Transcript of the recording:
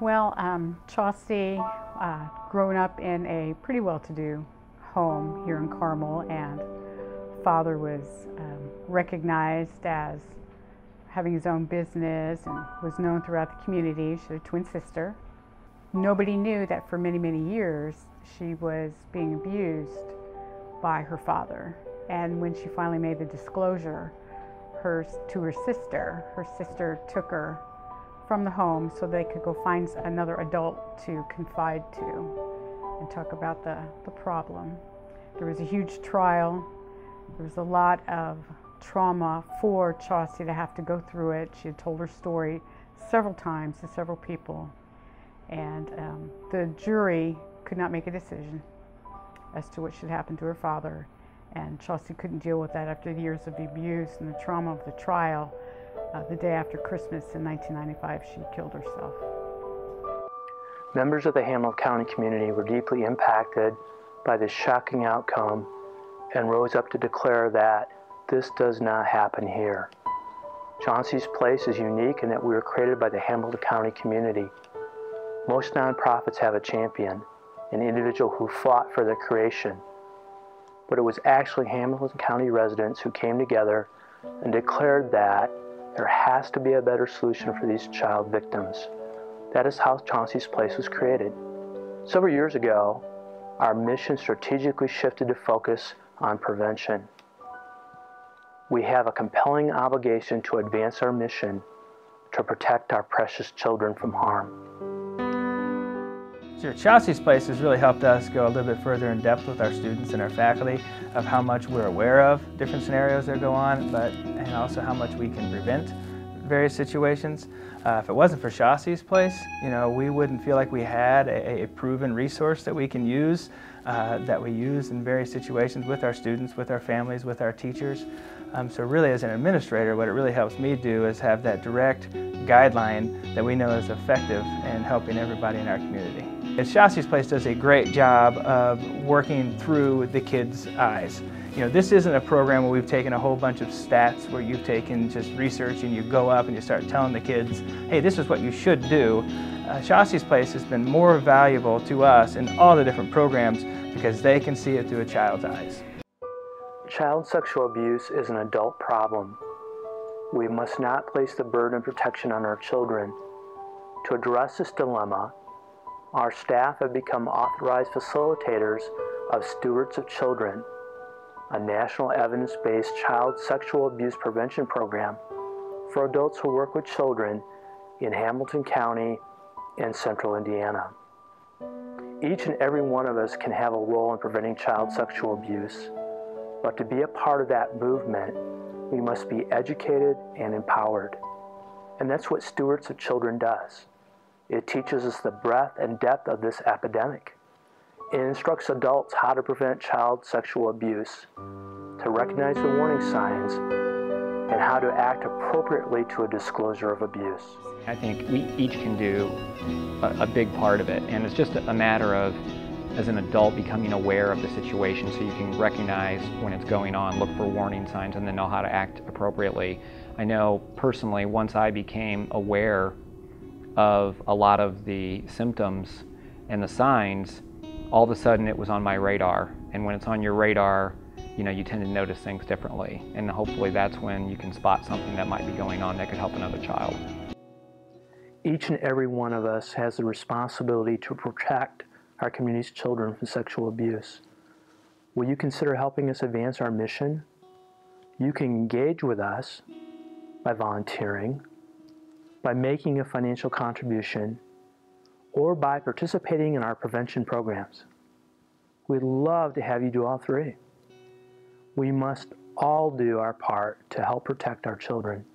Chaucie, grown up in a pretty well-to-do home here in Carmel, and father was recognized as having his own business and was known throughout the community. She had a twin sister. Nobody knew that for many, many years she was being abused by her father. And when she finally made the disclosure to her sister took her from the home so they could go find another adult to confide to and talk about the problem. There was a huge trial. There was a lot of trauma for Chaucie to have to go through it. She had told her story several times to several people, and the jury could not make a decision as to what should happen to her father. And Chaucie couldn't deal with that after the years of the abuse and the trauma of the trial. The day after Christmas in 1995, she killed herself. Members of the Hamilton County community were deeply impacted by this shocking outcome and rose up to declare that this does not happen here. Chancie's Place is unique in that we were created by the Hamilton County community. Most nonprofits have a champion, an individual who fought for their creation. But it was actually Hamilton County residents who came together and declared that there has to be a better solution for these child victims. That is how Chauncie's Place was created. Several years ago, our mission strategically shifted to focus on prevention. We have a compelling obligation to advance our mission to protect our precious children from harm. Sure. Chancie's Place has really helped us go a little bit further in depth with our students and our faculty of how much we're aware of different scenarios that go on, and also how much we can prevent various situations. If it wasn't for Chancie's Place, we wouldn't feel like we had a proven resource that we can use, that we use in various situations with our students, with our families, with our teachers. So really, as an administrator, what it really helps me do is have that direct guideline that we know is effective in helping everybody in our community. Chaucie's Place does a great job of working through the kids' eyes. This isn't a program where we've taken a whole bunch of stats where you've taken just research and you go up and you start telling the kids, hey, this is what you should do. Chancie's Place has been more valuable to us in all the different programs because they can see it through a child's eyes. Child sexual abuse is an adult problem. We must not place the burden of protection on our children. To address this dilemma, our staff have become authorized facilitators of Stewards of Children, a national evidence-based child sexual abuse prevention program for adults who work with children in Hamilton County and Central Indiana. Each and every one of us can have a role in preventing child sexual abuse, but to be a part of that movement, we must be educated and empowered. And that's what Stewards of Children does. It teaches us the breadth and depth of this epidemic. It instructs adults how to prevent child sexual abuse, to recognize the warning signs, and how to act appropriately to a disclosure of abuse. I think we each can do a big part of it, and it's just a matter of, as an adult, becoming aware of the situation so you can recognize when it's going on, look for warning signs, and then know how to act appropriately. I know personally, once I became aware of a lot of the symptoms and the signs, all of a sudden it was on my radar. And when it's on your radar, you tend to notice things differently. And hopefully that's when you can spot something that might be going on that could help another child. Each and every one of us has the responsibility to protect our community's children from sexual abuse. Will you consider helping us advance our mission? You can engage with us by volunteering, by making a financial contribution, or by participating in our prevention programs. We'd love to have you do all three. We must all do our part to help protect our children.